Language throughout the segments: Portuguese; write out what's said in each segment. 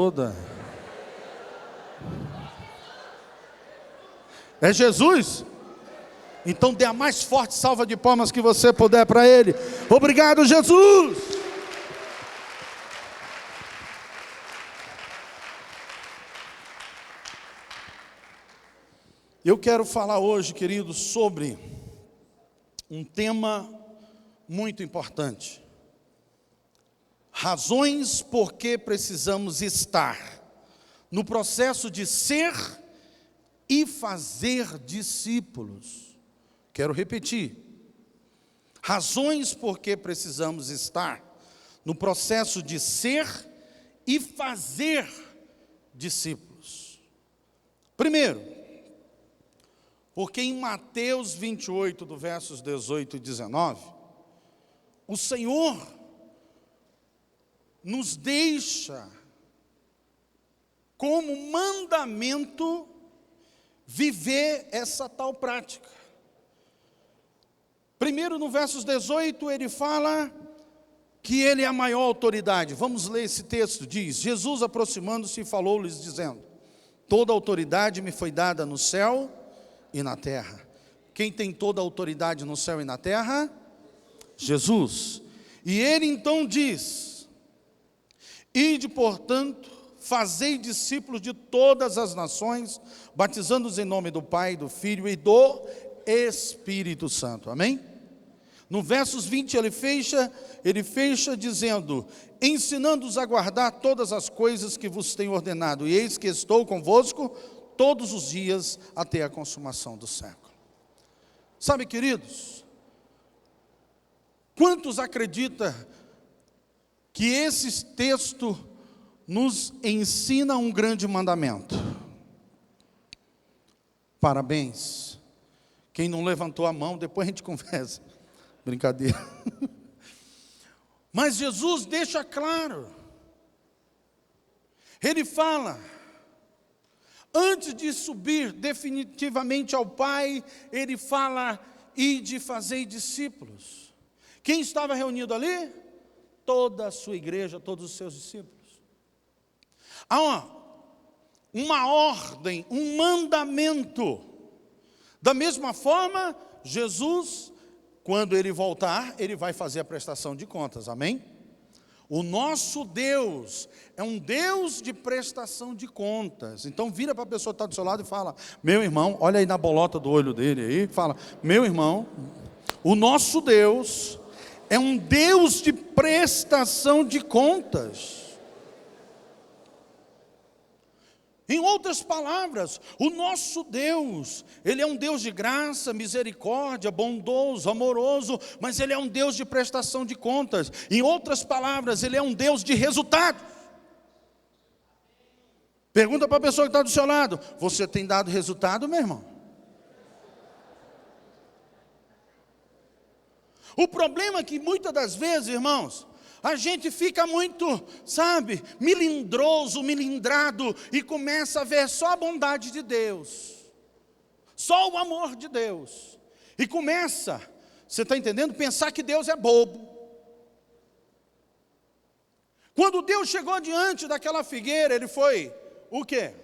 Toda. É Jesus? Então dê a mais forte salva de palmas que você puder para Ele. Obrigado, Jesus! Eu quero falar hoje, queridos, sobre um tema muito importante. Razões por que precisamos estar no processo de ser e fazer discípulos. Quero repetir. Razões por que precisamos estar no processo de ser e fazer discípulos. Primeiro, porque em Mateus 28, do versos 18 e 19, o Senhor nos deixa como mandamento viver essa tal prática. Primeiro, no versos 18, ele fala que ele é a maior autoridade. Vamos ler esse texto. Diz: Jesus, aproximando-se, falou-lhes dizendo: toda autoridade me foi dada no céu e na terra. Quem tem toda a autoridade no céu e na terra? Jesus. E ele então diz: ide, portanto, fazei discípulos de todas as nações, batizando-os em nome do Pai, do Filho e do Espírito Santo. Amém? No versos 20 ele fecha dizendo: ensinando-os a guardar todas as coisas que vos tenho ordenado, e eis que estou convosco todos os dias até a consumação do século. Sabe, queridos, quantos acreditam que esse texto nos ensina um grande mandamento? Parabéns. Quem não levantou a mão, depois a gente conversa. Brincadeira. Mas Jesus deixa claro. Ele fala, antes de subir definitivamente ao Pai, ele fala: ide fazei discípulos. Quem estava reunido ali? Toda a sua igreja, todos os seus discípulos. Há uma ordem, um mandamento. Da mesma forma, Jesus, quando ele voltar, ele vai fazer a prestação de contas, amém? O nosso Deus é um Deus de prestação de contas. Então vira para a pessoa que está do seu lado e fala: meu irmão, olha aí na bolota do olho dele aí, fala: meu irmão, o nosso Deus é um Deus de prestação de contas. Em outras palavras, o nosso Deus, Ele é um Deus de graça, misericórdia, bondoso, amoroso, mas Ele é um Deus de prestação de contas. Em outras palavras, Ele é um Deus de resultados. Pergunta para a pessoa que está do seu lado: você tem dado resultado, meu irmão? O problema é que muitas das vezes, irmãos, a gente fica muito, melindroso, melindrado, e começa a ver só a bondade de Deus, só o amor de Deus, e começa, você está entendendo? Pensar que Deus é bobo. Quando Deus chegou diante daquela figueira, Ele foi o quê?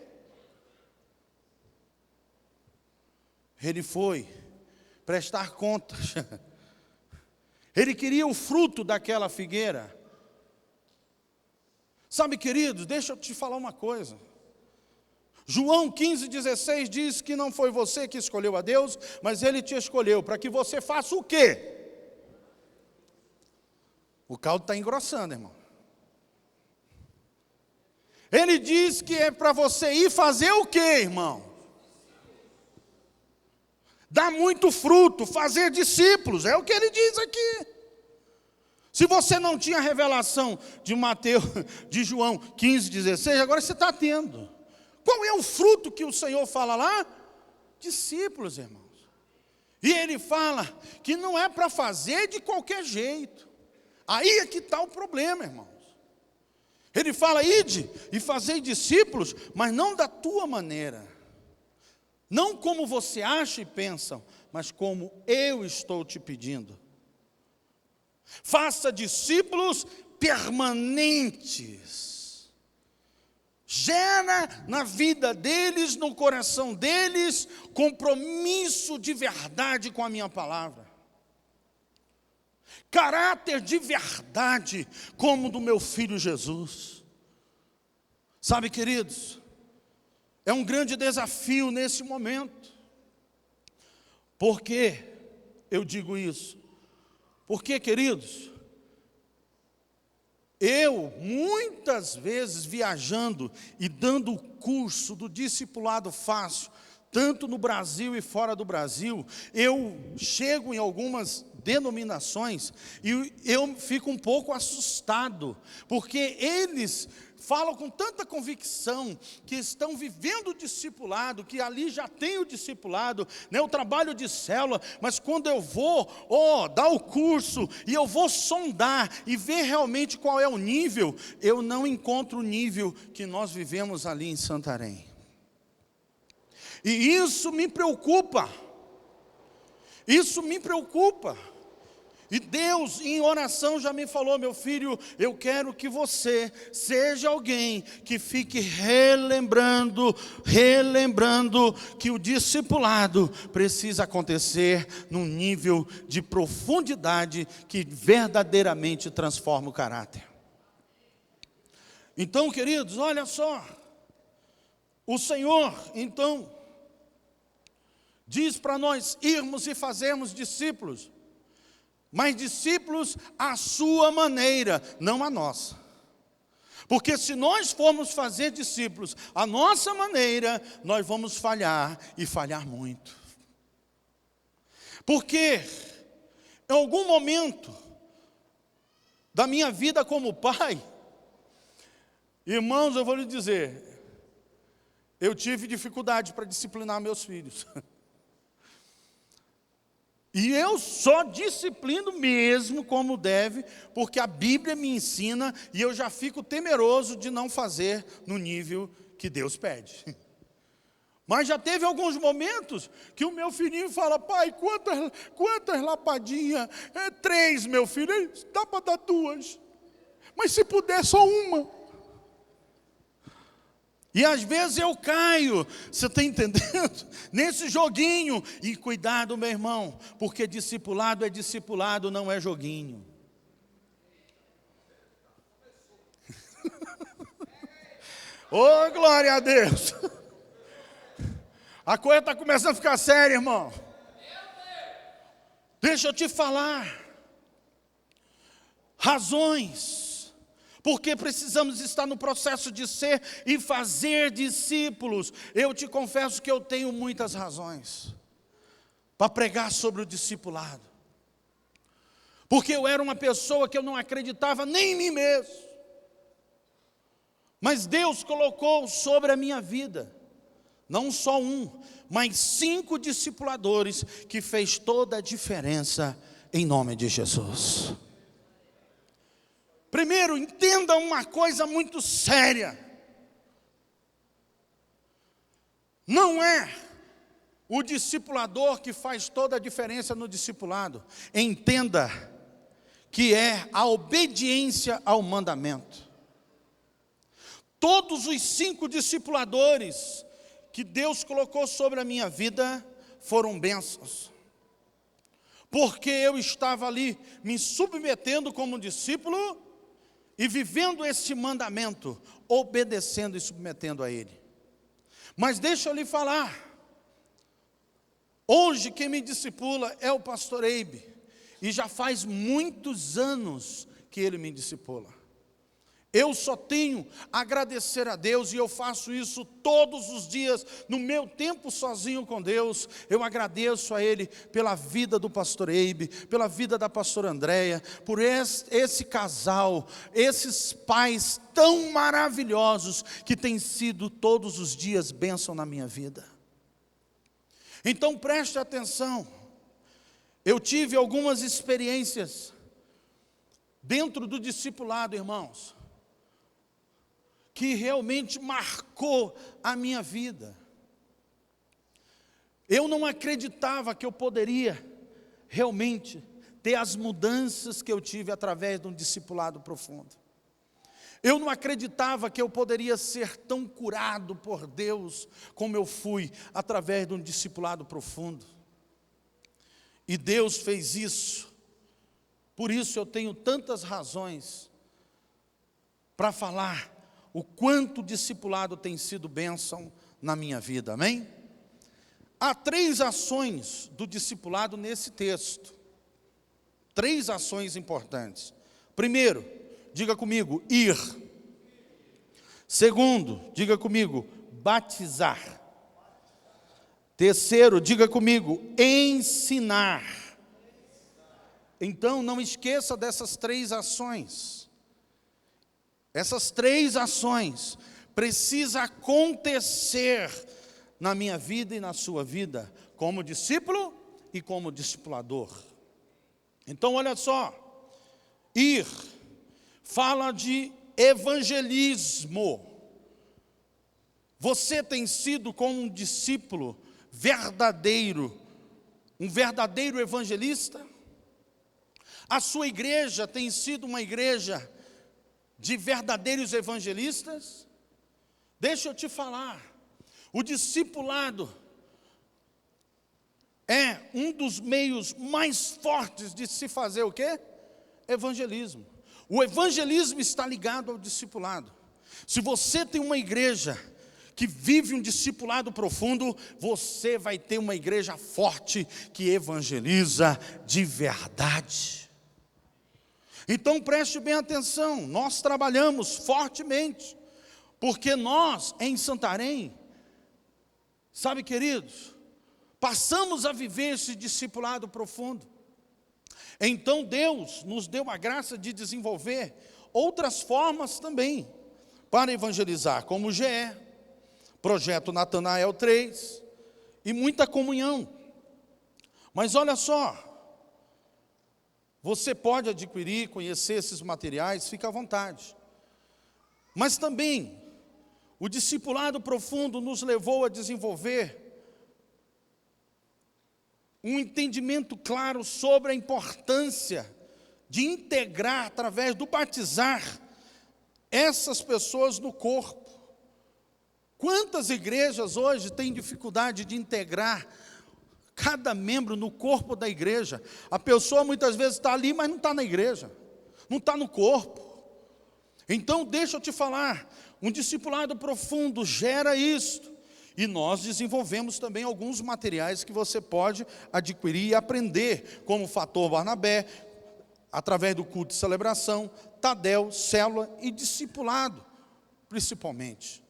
Ele foi prestar contas. Ele queria o fruto daquela figueira. Sabe, queridos, deixa eu te falar uma coisa. João 15,16 diz que não foi você que escolheu a Deus, mas Ele te escolheu para que você faça o quê? O caldo está engrossando, irmão. Ele diz que é para você ir fazer o quê, irmão? Dar muito fruto, fazer discípulos, é o que ele diz aqui. Se você não tinha a revelação de João 15,16, agora você está tendo. Qual é o fruto que o Senhor fala lá? Discípulos, irmãos. E ele fala que não é para fazer de qualquer jeito. Aí é que está o problema, irmãos. Ele fala: ide e fazei discípulos, mas não da tua maneira. Não como você acha e pensa, mas como eu estou te pedindo. Faça discípulos permanentes. gera na vida deles, no coração deles, compromisso de verdade com a minha palavra. Caráter de verdade, como o do meu filho Jesus. Sabe, queridos, é um grande desafio nesse momento. Por que eu digo isso? Porque, queridos, eu, muitas vezes, viajando e dando o curso do discipulado fácil, tanto no Brasil e fora do Brasil, eu chego em algumas denominações e eu fico um pouco assustado, porque eles falam com tanta convicção que estão vivendo o discipulado, que ali já tem o discipulado, né, o trabalho de célula, mas quando eu vou dar o curso e eu vou sondar e ver realmente qual é o nível, eu não encontro o nível que nós vivemos ali em Santarém. E isso me preocupa. Isso me preocupa. E Deus, em oração, já me falou: meu filho, eu quero que você seja alguém que fique relembrando que o discipulado precisa acontecer num nível de profundidade que verdadeiramente transforma o caráter. Então, queridos, olha só, o Senhor, então, diz para nós irmos e fazermos discípulos, mas discípulos à sua maneira, não a nossa. Porque se nós formos fazer discípulos à nossa maneira, nós vamos falhar e falhar muito. Porque em algum momento da minha vida como pai, irmãos, eu vou lhe dizer, eu tive dificuldade para disciplinar meus filhos. E eu só disciplino mesmo como deve, porque a Bíblia me ensina e eu já fico temeroso de não fazer no nível que Deus pede. Mas já teve alguns momentos que o meu filhinho fala: pai, quantas lapadinhas? 3, meu filho, dá para dar 2. Mas se puder só uma. E às vezes eu caio, você está entendendo? Nesse joguinho. E cuidado, meu irmão, porque discipulado é discipulado, não é joguinho. Oh, glória a Deus. A coisa está começando a ficar séria, irmão. Deixa eu te falar. Razões. Porque precisamos estar no processo de ser e fazer discípulos. Eu te confesso que eu tenho muitas razões para pregar sobre o discipulado. Porque eu era uma pessoa que eu não acreditava nem em mim mesmo. Mas Deus colocou sobre a minha vida, não só um, mas 5 discipuladores que fez toda a diferença em nome de Jesus. Primeiro, entenda uma coisa muito séria. Não é o discipulador que faz toda a diferença no discipulado. Entenda que é a obediência ao mandamento. Todos os 5 discipuladores que Deus colocou sobre a minha vida foram bênçãos. Porque eu estava ali me submetendo como discípulo e vivendo esse mandamento, obedecendo e submetendo a ele. Mas deixa eu lhe falar, hoje quem me discipula é o pastor Eibe, e já faz muitos anos que ele me discipula. Eu só tenho a agradecer a Deus, e eu faço isso todos os dias, no meu tempo sozinho com Deus. Eu agradeço a Ele pela vida do pastor Eibe, pela vida da pastora Andréia, por esse casal, esses pais tão maravilhosos, que têm sido todos os dias bênção na minha vida. Então preste atenção, eu tive algumas experiências dentro do discipulado, irmãos, que realmente marcou a minha vida. Eu não acreditava que eu poderia realmente ter as mudanças que eu tive através de um discipulado profundo. Eu não acreditava que eu poderia ser tão curado por Deus como eu fui através de um discipulado profundo. E Deus fez isso. Por isso eu tenho tantas razões para falar o quanto o discipulado tem sido bênção na minha vida, amém? Há 3 ações do discipulado nesse texto. 3 ações importantes. Primeiro, diga comigo, ir. Segundo, diga comigo, batizar. Terceiro, diga comigo, ensinar. Então, não esqueça dessas 3 ações. Essas 3 ações precisam acontecer na minha vida e na sua vida, como discípulo e como discipulador. Então, olha só, ir fala de evangelismo. Você tem sido como um discípulo verdadeiro, um verdadeiro evangelista? A sua igreja tem sido uma igreja de verdadeiros evangelistas? Deixa eu te falar, o discipulado é um dos meios mais fortes de se fazer o quê? Evangelismo. O evangelismo está ligado ao discipulado. Se você tem uma igreja que vive um discipulado profundo, você vai ter uma igreja forte que evangeliza de verdade. Então preste bem atenção, nós trabalhamos fortemente, porque nós em Santarém, sabe, queridos, passamos a viver esse discipulado profundo. Então Deus nos deu a graça de desenvolver outras formas também para evangelizar, como o GE, Projeto Natanael 3 e muita comunhão. Mas olha só, você pode adquirir, conhecer esses materiais, fica à vontade. Mas também, o discipulado profundo nos levou a desenvolver um entendimento claro sobre a importância de integrar, através do batizar, essas pessoas no corpo. Quantas igrejas hoje têm dificuldade de integrar cada membro no corpo da igreja? A pessoa muitas vezes está ali, mas não está na igreja, não está no corpo. Então deixa eu te falar, um discipulado profundo gera isto. E nós desenvolvemos também alguns materiais que você pode adquirir e aprender, como o Fator Barnabé, através do culto de celebração, Tadel, célula e discipulado, principalmente.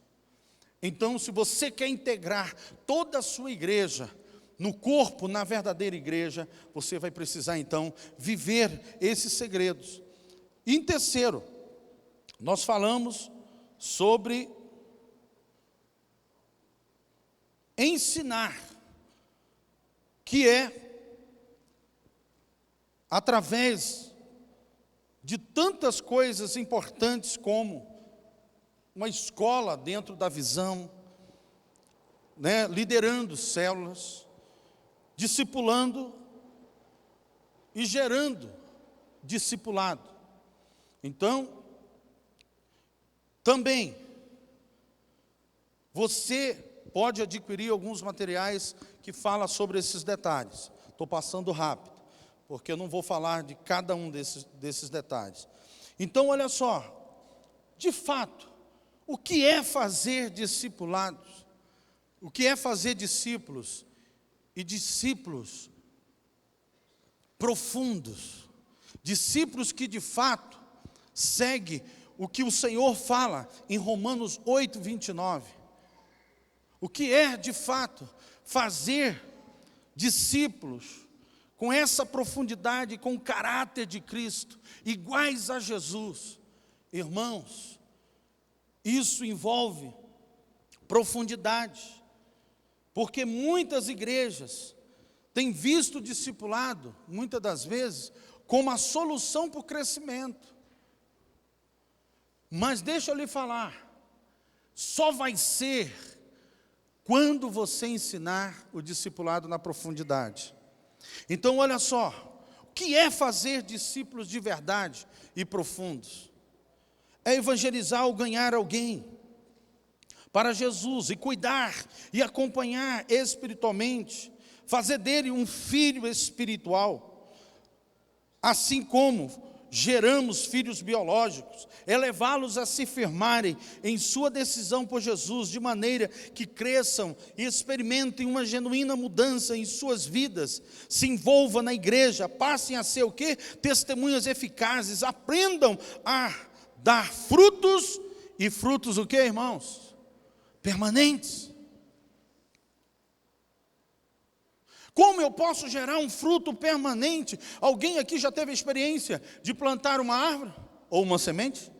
Então, se você quer integrar toda a sua igreja no corpo, na verdadeira igreja, você vai precisar, então, viver esses segredos. E em terceiro, nós falamos sobre ensinar, que é através de tantas coisas importantes como uma escola dentro da visão, né, liderando células, discipulando e gerando discipulado. Então, também, você pode adquirir alguns materiais que falam sobre esses detalhes. Estou passando rápido, porque eu não vou falar de cada um desses detalhes. Então, olha só, de fato, o que é fazer discipulados? O que é fazer discípulos? E discípulos profundos, discípulos que de fato seguem o que o Senhor fala em Romanos 8, 29. O que é de fato fazer discípulos com essa profundidade, com o caráter de Cristo, iguais a Jesus? Irmãos, isso envolve profundidade, porque muitas igrejas têm visto o discipulado, muitas das vezes, como a solução para o crescimento. Mas deixa eu lhe falar, só vai ser quando você ensinar o discipulado na profundidade. Então olha só, o que é fazer discípulos de verdade e profundos? é evangelizar ou ganhar alguém para Jesus, e cuidar e acompanhar espiritualmente, fazer dele um filho espiritual, assim como geramos filhos biológicos, é levá-los a se firmarem em sua decisão por Jesus, de maneira que cresçam e experimentem uma genuína mudança em suas vidas, se envolvam na igreja, passem a ser o quê? Testemunhas eficazes, aprendam a dar frutos, e frutos o quê, irmãos? Permanentes. Como eu posso gerar um fruto permanente? Alguém aqui já teve a experiência de plantar uma árvore ou uma semente?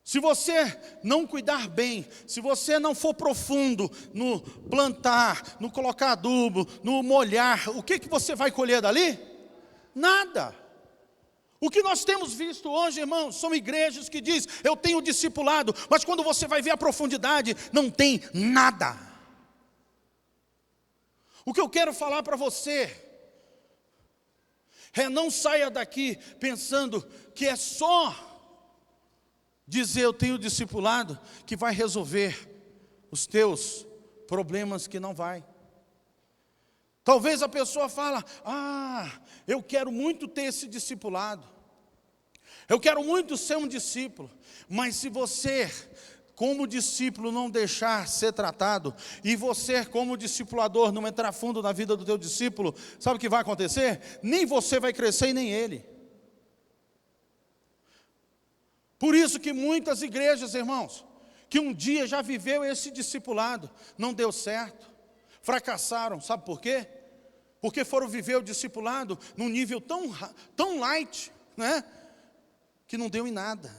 Se você não cuidar bem, se você não for profundo no plantar, no colocar adubo, no molhar, o que você vai colher dali? Nada. O que nós temos visto hoje, irmãos, são igrejas que dizem, eu tenho discipulado, mas quando você vai ver a profundidade, não tem nada. O que eu quero falar para você é: não saia daqui pensando que é só dizer eu tenho discipulado que vai resolver os teus problemas, que não vai. Talvez a pessoa fala, eu quero muito ter esse discipulado, eu quero muito ser um discípulo, mas se você, como discípulo, não deixar ser tratado, e você, como discipulador, não entrar fundo na vida do teu discípulo, sabe o que vai acontecer? Nem você vai crescer e nem ele. Por isso que muitas igrejas, irmãos, que um dia já viveu esse discipulado, não deu certo, fracassaram, sabe por quê? Porque foram viver o discipulado num nível tão light, né? Que não deu em nada.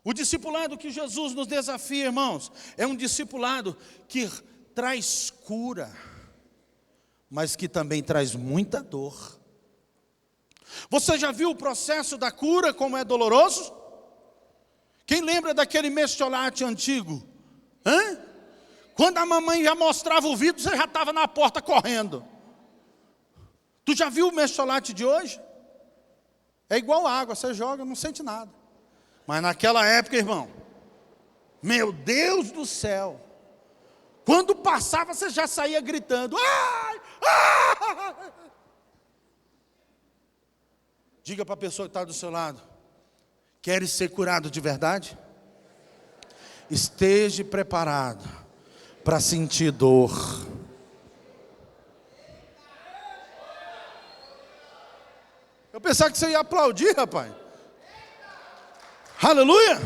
O discipulado que Jesus nos desafia, irmãos, é um discipulado que traz cura, mas que também traz muita dor. Você já viu o processo da cura, como é doloroso? Quem lembra daquele mestiolate antigo? Quando a mamãe já mostrava o vidro, você já estava na porta correndo. Tu já viu o mestiolate de hoje? É igual água, você joga, não sente nada. Mas naquela época, irmão, meu Deus do céu, quando passava você já saía gritando, ai, ai! Diga para a pessoa que está do seu lado, queres ser curado de verdade? Esteja preparado para sentir dor. Eu pensava que você ia aplaudir, rapaz. Aleluia!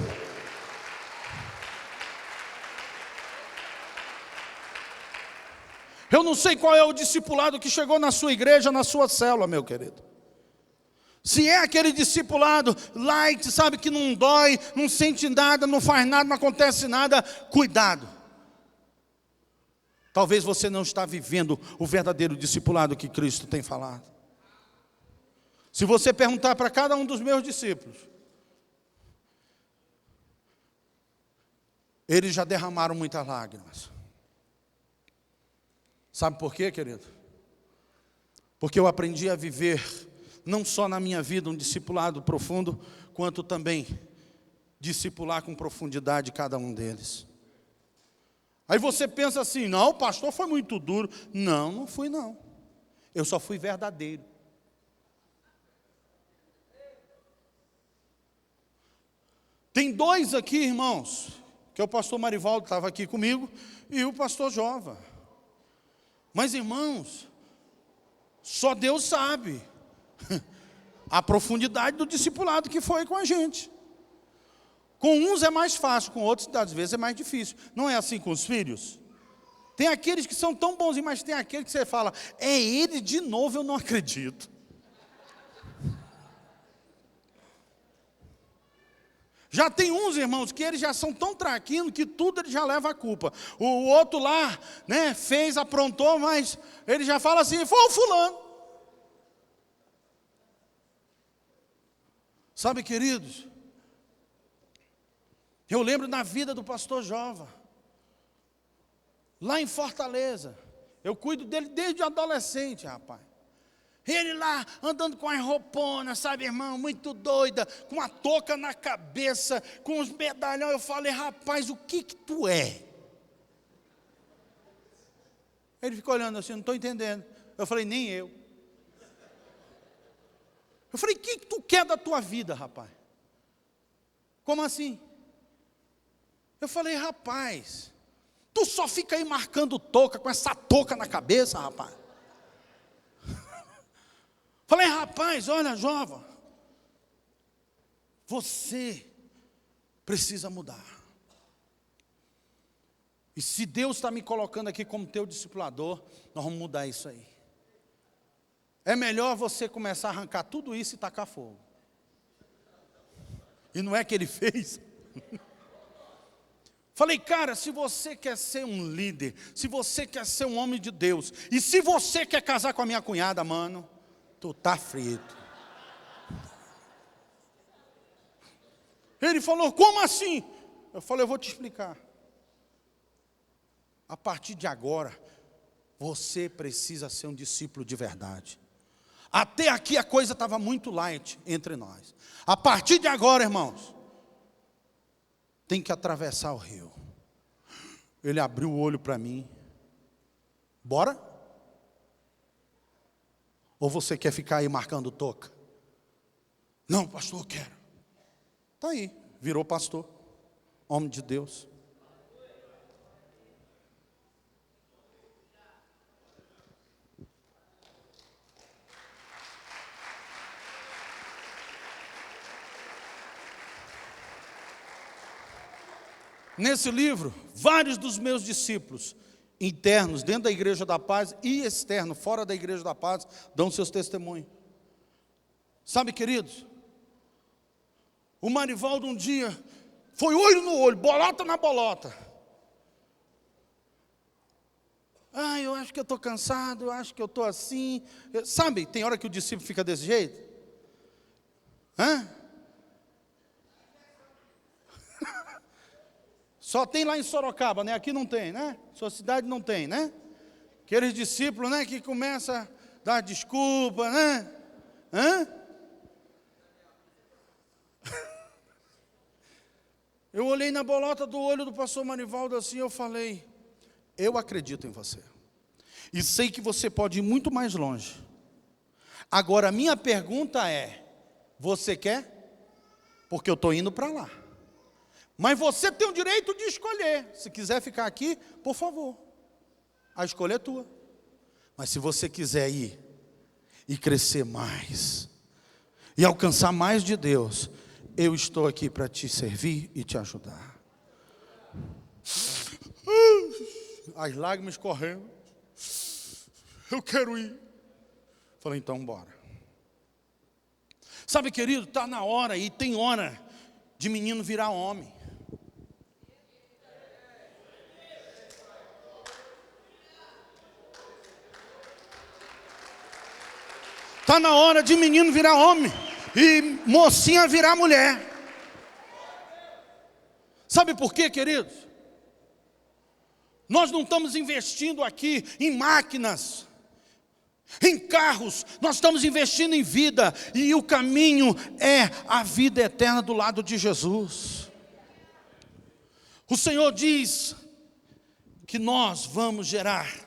Eu não sei qual é o discipulado que chegou na sua igreja, na sua célula, meu querido. Se é aquele discipulado light, sabe, que não dói, não sente nada, não faz nada, não acontece nada, cuidado. Talvez você não está vivendo o verdadeiro discipulado que Cristo tem falado. Se você perguntar para cada um dos meus discípulos, eles já derramaram muitas lágrimas. Sabe por quê, querido? Porque eu aprendi a viver, não só na minha vida, um discipulado profundo, quanto também discipular com profundidade cada um deles. Aí você pensa assim, não, o pastor foi muito duro. Não, não fui não. Eu só fui verdadeiro. Tem dois aqui, irmãos, que é o pastor Marivaldo, que estava aqui comigo, e o pastor Jova. Mas, irmãos, só Deus sabe a profundidade do discipulado que foi com a gente. Com uns é mais fácil, com outros, às vezes, é mais difícil. Não é assim com os filhos? Tem aqueles que são tão bonzinhos, mas tem aquele que você fala, é ele de novo, eu não acredito. Já tem uns, irmãos, que eles já são tão traquinos que tudo ele já leva a culpa. O outro lá, né, fez, aprontou, mas ele já fala assim, foi o fulano. Sabe, queridos, eu lembro na vida do pastor Jova, lá em Fortaleza. Eu cuido dele desde adolescente, rapaz. Ele lá andando com as rouponas, sabe, irmão, muito doida, com a touca na cabeça, com os medalhões. Eu falei, rapaz, o que tu é? Ele ficou olhando assim, não estou entendendo. Eu falei, nem eu. Eu falei, o que tu quer da tua vida, rapaz? Como assim? Eu falei, rapaz, tu só fica aí marcando touca, com essa touca na cabeça, rapaz. Falei, rapaz, olha, jovem, você precisa mudar. E se Deus está me colocando aqui como teu discipulador, nós vamos mudar isso aí. É melhor você começar a arrancar tudo isso e tacar fogo. E não é que ele fez. Falei, cara, se você quer ser um líder, se você quer ser um homem de Deus, e se você quer casar com a minha cunhada, mano, tu tá frito. Ele falou, como assim? Eu falei, eu vou te explicar. A partir de agora, você precisa ser um discípulo de verdade. Até aqui a coisa estava muito light entre nós. A partir de agora, irmãos, tem que atravessar o rio. Ele abriu o olho para mim. Bora? Ou você quer ficar aí marcando touca? Não, pastor, eu quero. Está aí, virou pastor, homem de Deus. Nesse livro, vários dos meus discípulos, internos, dentro da Igreja da Paz, e externos, fora da Igreja da Paz, dão seus testemunhos. Sabe, queridos, o Marivaldo um dia, foi olho no olho, bolota na bolota. Ah, eu acho que eu estou cansado, eu acho que eu estou assim. Sabe, tem hora que o discípulo fica desse jeito? Hã? Só tem lá em Sorocaba, né? Aqui não tem, né? Sua cidade não tem, né? Aqueles discípulos, né? Que começam a dar desculpa, né? Hã? Eu olhei na bolota do olho do pastor Marivaldo assim, eu falei, eu acredito em você. E sei que você pode ir muito mais longe. Agora, a minha pergunta é, você quer? Porque eu estou indo para lá. Mas você tem o direito de escolher. Se quiser ficar aqui, por favor. A escolha é tua. Mas se você quiser ir e crescer mais, e alcançar mais de Deus, eu estou aqui para te servir e te ajudar. As lágrimas correndo. Eu quero ir. Falei, então bora. Sabe, querido, está na hora, e tem hora de menino virar homem. Está na hora de menino virar homem e mocinha virar mulher. Sabe por quê, queridos? Nós não estamos investindo aqui em máquinas, em carros, nós estamos investindo em vida, e o caminho é a vida eterna do lado de Jesus. O Senhor diz que nós vamos gerar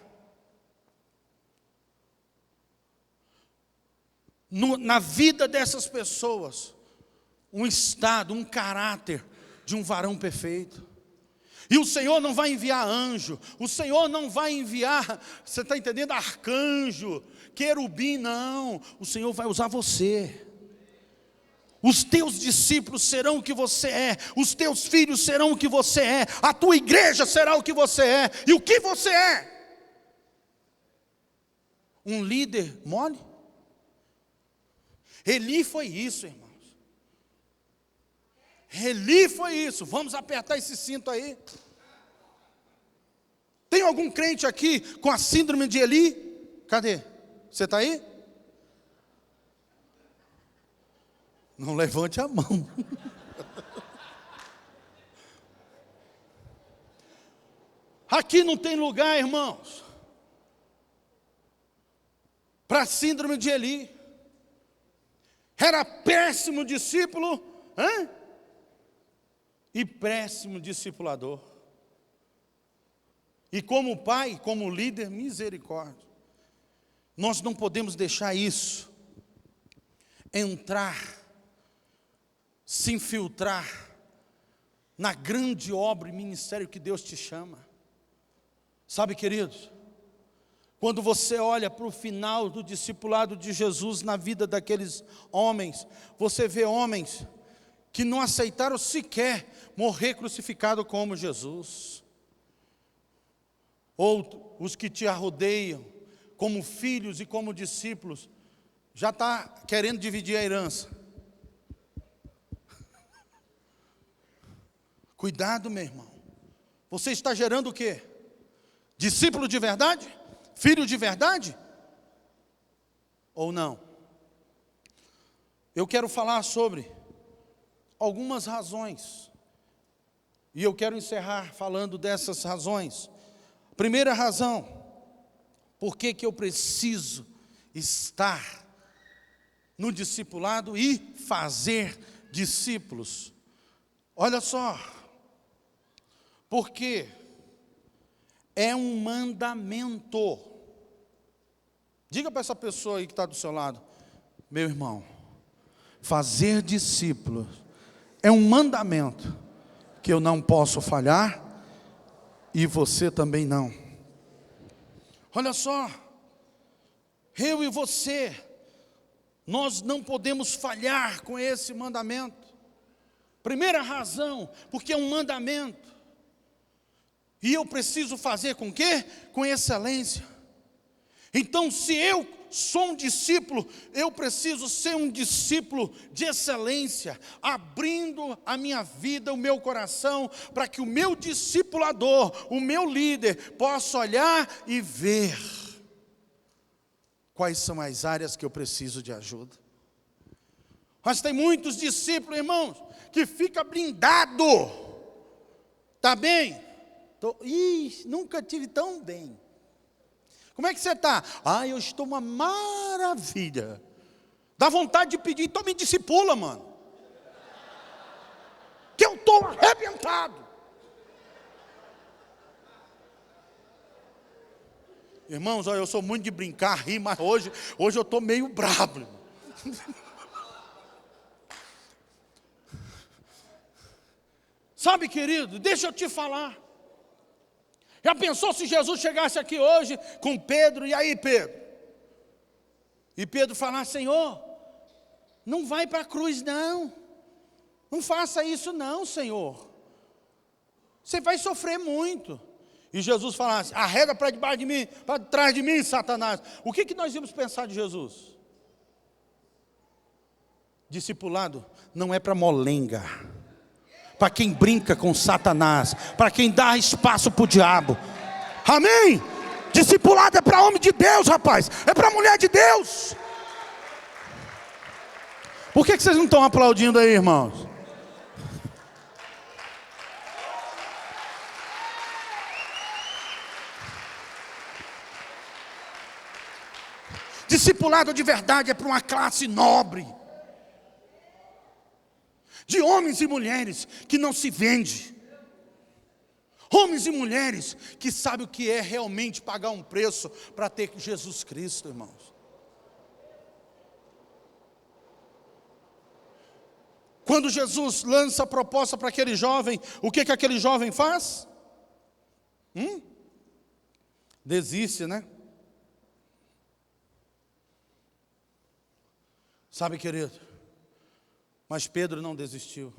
na vida dessas pessoas um estado, um caráter de um varão perfeito. E o Senhor não vai enviar anjo, o Senhor não vai enviar, você está entendendo, arcanjo, querubim, não. O Senhor vai usar você. Os teus discípulos serão o que você é, os teus filhos serão o que você é, a tua igreja será o que você é. E o que você é? Um líder mole? Eli foi isso, irmãos. Eli foi isso. Vamos apertar esse cinto aí. Tem algum crente aqui com a síndrome de Eli? Cadê? Você está aí? Não levante a mão. Aqui não tem lugar, irmãos, para a síndrome de Eli. Era péssimo discípulo, e péssimo discipulador. E como pai, como líder, misericórdia. Nós não podemos deixar isso entrar, se infiltrar na grande obra e ministério que Deus te chama. Sabe, queridos, quando você olha para o final do discipulado de Jesus na vida daqueles homens, você vê homens que não aceitaram sequer morrer crucificado como Jesus. Ou os que te arrodeiam, como filhos e como discípulos, já está querendo dividir a herança. Cuidado, meu irmão. Você está gerando o quê? Discípulo de verdade? Filho de verdade? Ou não? Eu quero falar sobre algumas razões. E eu quero encerrar falando dessas razões. Primeira razão, por que eu preciso estar no discipulado e fazer discípulos? Olha só, porque é um mandamento. Diga para essa pessoa aí que está do seu lado: meu irmão, fazer discípulos é um mandamento que eu não posso falhar e você também não. Olha só, eu e você, nós não podemos falhar com esse mandamento. Primeira razão, porque é um mandamento. E eu preciso fazer com quê? Com excelência. Então, se eu sou um discípulo, eu preciso ser um discípulo de excelência, abrindo a minha vida, o meu coração, para que o meu discipulador, o meu líder, possa olhar e ver quais são as áreas que eu preciso de ajuda. Mas tem muitos discípulos, irmãos, que fica blindado. Tá bem? Nunca tive tão bem. Como é que você está? Eu estou uma maravilha. Dá vontade de pedir, então me discipula, mano. Que eu estou arrebentado. Irmãos, eu sou muito de brincar, rir, mas hoje eu estou meio brabo. Sabe, querido, deixa eu te falar. Já pensou se Jesus chegasse aqui hoje com Pedro, e aí, Pedro? E Pedro falasse: Senhor, não vai para a cruz não. Não faça isso não, Senhor. Você vai sofrer muito. E Jesus falasse: arreda para debaixo de mim, para trás de mim, Satanás. O que nós íamos pensar de Jesus? Discipulado não é para molenga, para quem brinca com Satanás, para quem dá espaço para o diabo. Amém? Discipulado é para homem de Deus, rapaz. É para mulher de Deus. Por que vocês não estão aplaudindo aí, irmãos? Discipulado de verdade é para uma classe nobre, de homens e mulheres que não se vende, homens e mulheres que sabem o que é realmente pagar um preço para ter Jesus Cristo, irmãos. Quando Jesus lança a proposta para aquele jovem, o que aquele jovem faz? Desiste, né? Sabe, querido, mas Pedro não desistiu,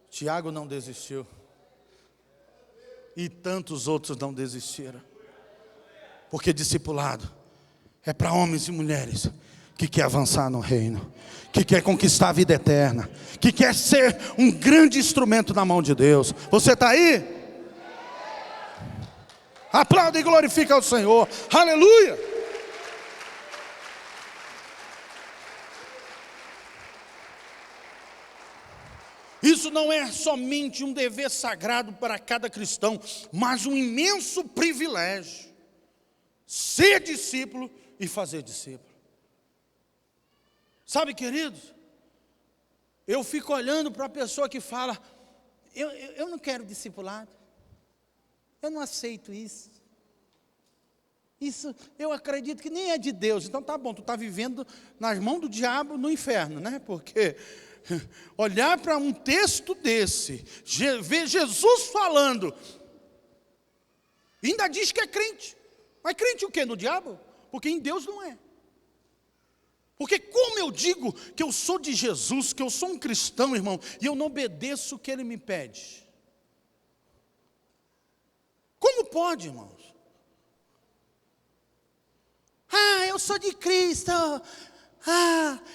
Tiago não desistiu, e tantos outros não desistiram, porque discipulado é para homens e mulheres que quer avançar no reino, que quer conquistar a vida eterna, que quer ser um grande instrumento na mão de Deus. Você está aí? Aplauda e glorifica ao Senhor. Aleluia! Isso não é somente um dever sagrado para cada cristão, mas um imenso privilégio. Ser discípulo e fazer discípulo. Sabe, queridos, eu fico olhando para a pessoa que fala, eu não quero discipulado, eu não aceito isso. Isso eu acredito que nem é de Deus. Então tá bom, tu está vivendo nas mãos do diabo no inferno, né? Porque olhar para um texto desse, ver Jesus falando, ainda diz que é crente. Mas crente o quê? No diabo? Porque em Deus não é. Porque como eu digo que eu sou de Jesus, que eu sou um cristão, irmão, e eu não obedeço o que Ele me pede? Como pode, irmãos? Eu sou de Cristo.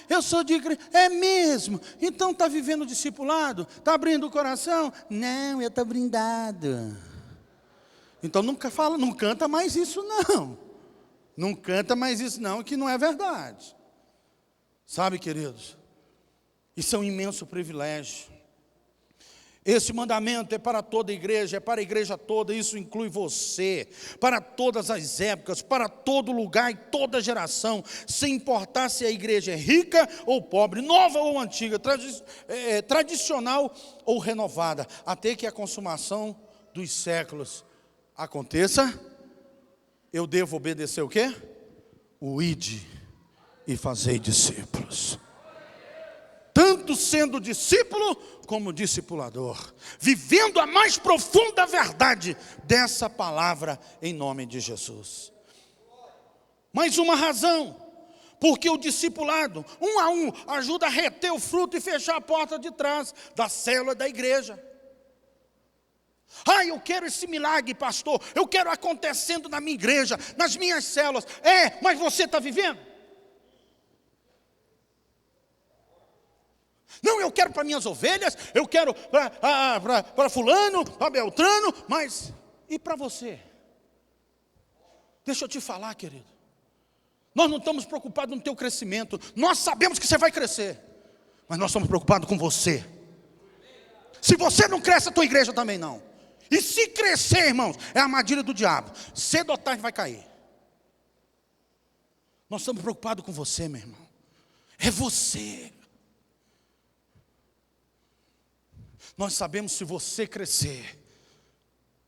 Eu sou de Cristo. É mesmo? Então está vivendo discipulado? Está abrindo o coração? Não, eu estou brindado. Então nunca fala, não canta mais isso não. Não canta mais isso não, que não é verdade. Sabe, queridos, isso é um imenso privilégio. Esse mandamento é para toda a igreja, é para a igreja toda, isso inclui você, para todas as épocas, para todo lugar e toda geração, sem importar se a igreja é rica ou pobre, nova ou antiga, tradicional ou renovada, até que a consumação dos séculos aconteça, eu devo obedecer o quê? O ide e fazei discípulos. Tanto sendo discípulo como discipulador, vivendo a mais profunda verdade dessa palavra em nome de Jesus. Mais uma razão, porque o discipulado, um a um, ajuda a reter o fruto e fechar a porta de trás da célula da igreja. Eu quero esse milagre, pastor, eu quero acontecendo na minha igreja, nas minhas células. Mas você está vivendo? Não, eu quero para minhas ovelhas, eu quero para fulano, para Beltrano, mas e para você? Deixa eu te falar, querido. Nós não estamos preocupados no teu crescimento. Nós sabemos que você vai crescer, mas nós estamos preocupados com você. Se você não cresce, a tua igreja também não. E se crescer, irmãos, é a armadilha do diabo. Cedo ou tarde vai cair. Nós estamos preocupados com você, meu irmão. É você. Nós sabemos, se você crescer,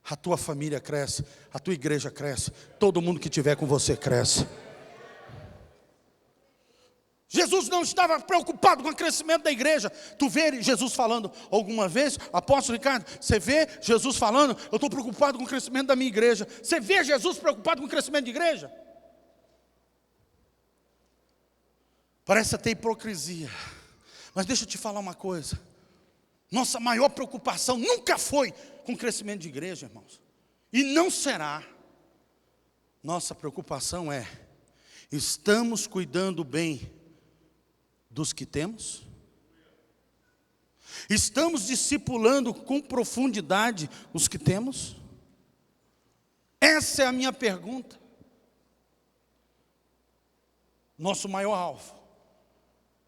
a tua família cresce, a tua igreja cresce, todo mundo que estiver com você cresce. Jesus não estava preocupado com o crescimento da igreja. Tu vê Jesus falando alguma vez, apóstolo Ricardo, você vê Jesus falando, eu estou preocupado com o crescimento da minha igreja. Você vê Jesus preocupado com o crescimento de igreja? Parece até hipocrisia, mas deixa eu te falar uma coisa. Nossa maior preocupação nunca foi com o crescimento de igreja, irmãos. E não será. Nossa preocupação é, estamos cuidando bem dos que temos? Estamos discipulando com profundidade os que temos? Essa é a minha pergunta. Nosso maior alvo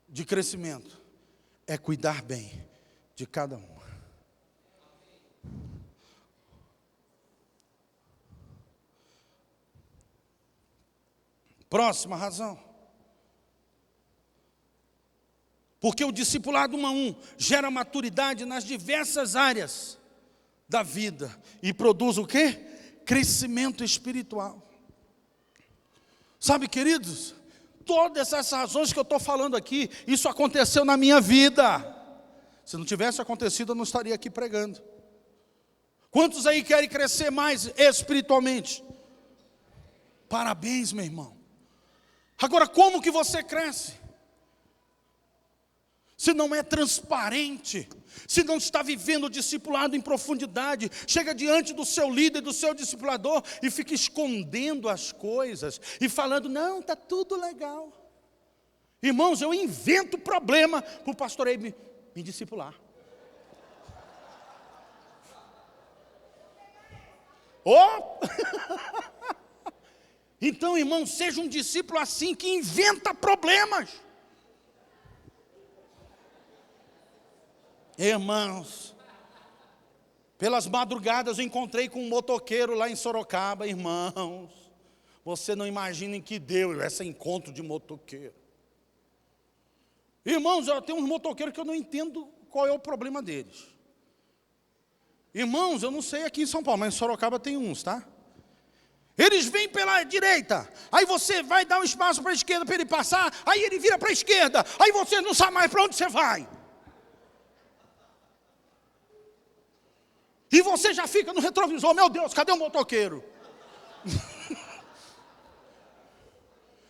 de crescimento é cuidar bem de cada um. Próxima razão. Porque o discipulado 1 a 1 gera maturidade nas diversas áreas da vida e produz o quê? Crescimento espiritual. Sabe, queridos, todas essas razões que eu estou falando aqui, isso aconteceu na minha vida. Se não tivesse acontecido, eu não estaria aqui pregando. Quantos aí querem crescer mais espiritualmente? Parabéns, meu irmão. Agora, como que você cresce? Se não é transparente, se não está vivendo o discipulado em profundidade, chega diante do seu líder, do seu discipulador e fica escondendo as coisas e falando, não, está tudo legal. Irmãos, eu invento problema para o pastor aí me discipular. Então, irmão, seja um discípulo assim, que inventa problemas. Irmãos, pelas madrugadas eu encontrei com um motoqueiro lá em Sorocaba, irmãos. Você não imagina em que deu esse encontro de motoqueiro. Irmãos, eu tenho uns motoqueiros que eu não entendo qual é o problema deles. Irmãos, eu não sei aqui em São Paulo, mas em Sorocaba tem uns, tá? Eles vêm pela direita, aí você vai dar um espaço para a esquerda para ele passar, aí ele vira para a esquerda, aí você não sabe mais para onde você vai. E você já fica no retrovisor, meu Deus, cadê o motoqueiro?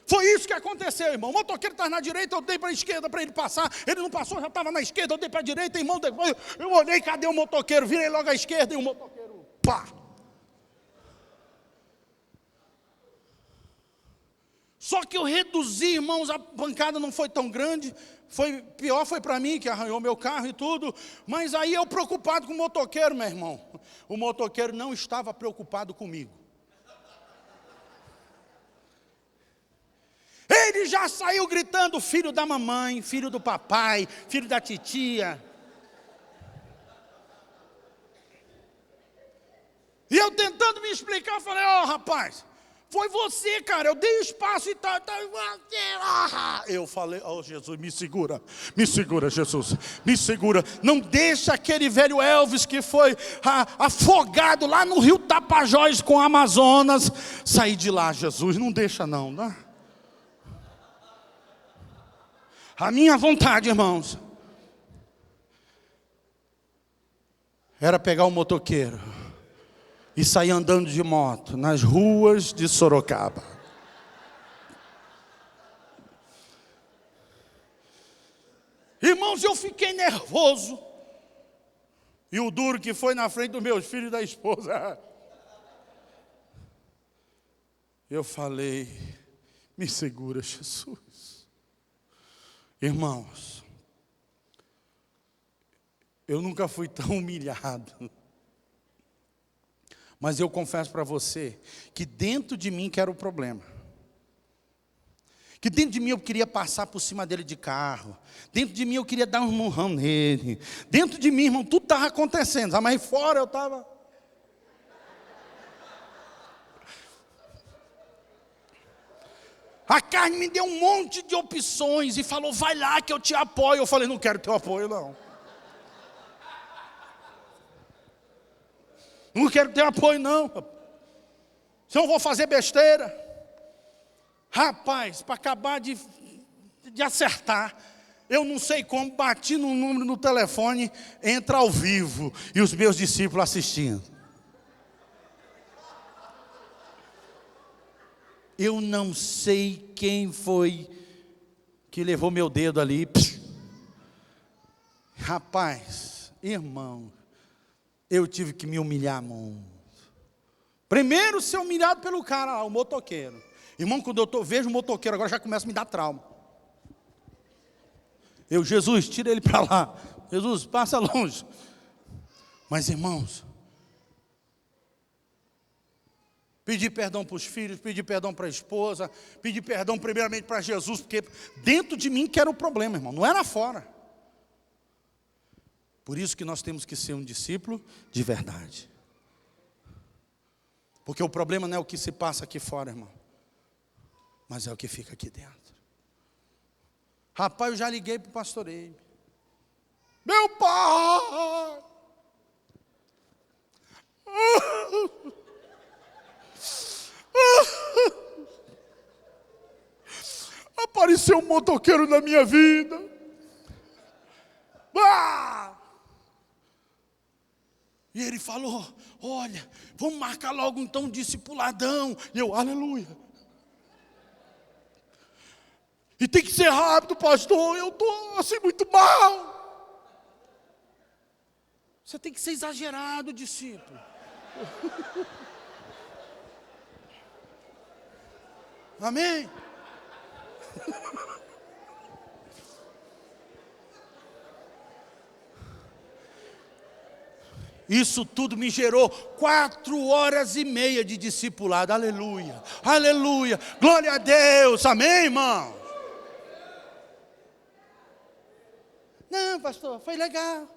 Foi isso que aconteceu, irmão. O motoqueiro estava na direita, eu dei para a esquerda para ele passar. Ele não passou, já estava na esquerda, eu dei para a direita, irmão. Depois eu olhei, cadê o motoqueiro? Virei logo à esquerda e o motoqueiro, pá! Só que eu reduzi, irmãos, a pancada não foi tão grande. Pior foi para mim, que arranhou meu carro e tudo. Mas aí eu preocupado com o motoqueiro, meu irmão. O motoqueiro não estava preocupado comigo. Ele já saiu gritando, filho da mamãe, filho do papai, filho da titia. E eu tentando me explicar, eu falei, rapaz, foi você, cara, eu dei espaço e tal. Eu falei, Jesus, me segura, Jesus, me segura. Não deixa aquele velho Elvis que foi afogado lá no rio Tapajós com o Amazonas sair de lá, Jesus, não deixa não, né? A minha vontade, irmãos, era pegar o motoqueiro e sair andando de moto nas ruas de Sorocaba. Irmãos, eu fiquei nervoso. E o duro que foi na frente dos meus filhos e da esposa. Eu falei, me segura, Jesus. Irmãos, eu nunca fui tão humilhado. Mas eu confesso para você que dentro de mim que era o problema. Que dentro de mim eu queria passar por cima dele de carro. Dentro de mim eu queria dar um murrão nele. Dentro de mim, irmão, tudo estava acontecendo. Mas fora eu estava... A carne me deu um monte de opções e falou, vai lá que eu te apoio. Eu falei, não quero teu apoio não. Não quero ter apoio não. Senão eu vou fazer besteira. Rapaz, para acabar de acertar, eu não sei como, bati no número no telefone, entra ao vivo, e os meus discípulos assistindo. Eu não sei quem foi que levou meu dedo ali. Psh. Rapaz, irmão, eu tive que me humilhar muito. Primeiro ser humilhado pelo cara lá, o motoqueiro. Irmão, quando eu vejo o motoqueiro, agora já começa a me dar trauma. Jesus, tira ele para lá. Jesus, passa longe. Mas irmãos, pedir perdão para os filhos, pedir perdão para a esposa, pedir perdão primeiramente para Jesus, porque dentro de mim que era o problema, irmão, não era fora. Por isso que nós temos que ser um discípulo de verdade. Porque o problema não é o que se passa aqui fora, irmão, mas é o que fica aqui dentro. Rapaz, eu já liguei para o pastor Eibe. Meu pai! Apareceu um motoqueiro na minha vida. E ele falou, olha, vamos marcar logo então um discipuladão. E eu, aleluia. E tem que ser rápido, pastor, eu estou assim muito mal. Você tem que ser exagerado, discípulo. Amém? Isso tudo me gerou 4h30 de discipulado, aleluia, aleluia, glória a Deus, amém, irmão? Não, pastor, foi legal,